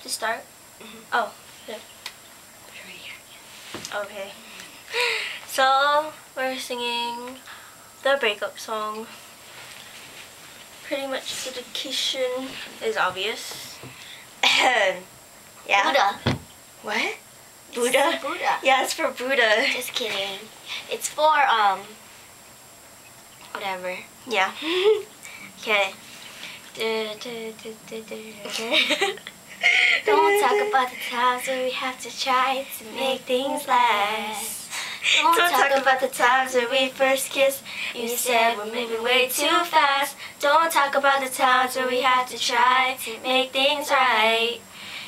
To start? Oh, good. Okay. So, we're singing the breakup song. Pretty much dedication is obvious. Yeah. Buddha. What? Buddha? Buddha. Yeah, it's for Buddha. Just kidding. It's for, whatever. Yeah. Okay. Don't talk about the times when we have to try to make things last. Don't talk about the times when we first kissed. You said we're moving way too fast. Don't talk about the times when we have to try to make things right.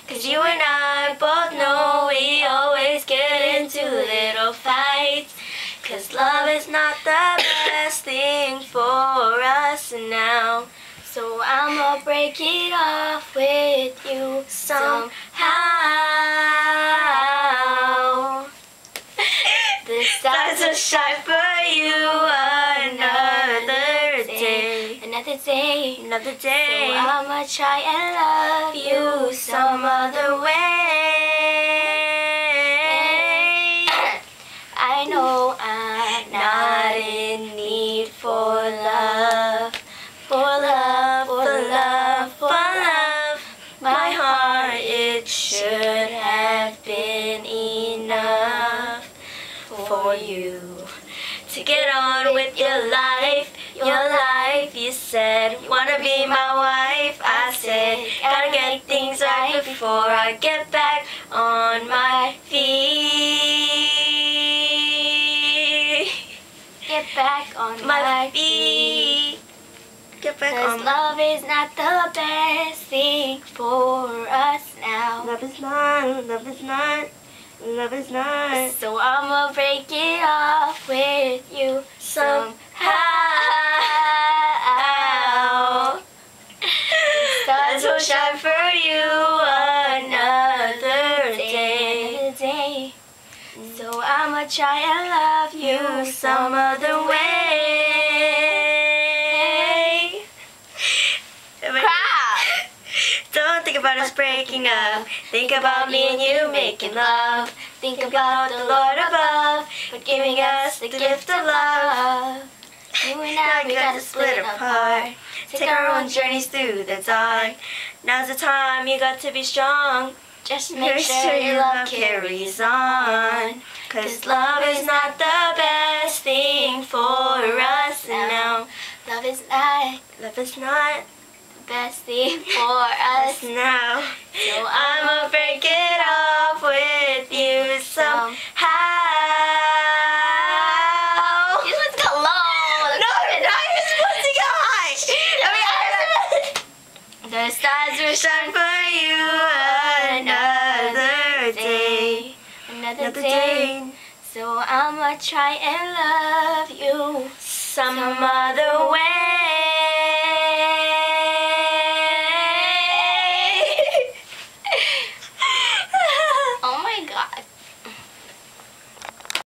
'Cause you and I both know we always get into little fights. 'Cause love is not the best thing for us now. So I'ma break it off with you somehow. The Stars will shine for you another day. Another day. Another So day. I'ma try and love you some other way. I know I'm Not in need for love, for love, for love, for love. My heart, it should have been enough for you to get on with your life. Your life, you said, wanna be my wife. I said, gotta get things right before I get back on my feet. get back on My feet. Get back 'Cause on love is not the best thing for us now. Love is not, love is not, love is not. So I'ma break it off with you somehow. Stars will shine for you another day. Another day. So I'ma try and love you Some other way. Crap! Don't think about us breaking up. Think about me and you making love. Think about the Lord above for giving us the gift of love. You and I, we gotta split apart. Take our own journeys through the dark. Now's the time, you got to be strong. Just make sure your love carries on. 'Cause love is not the best thing for us now. Love is not Love is not the best thing for us. now. So I'ma break it off with you somehow. You're supposed to go low. No, you're not. You're supposed to go high. The stars will shine for you another day. Another day. So I'ma try and love you Some other way.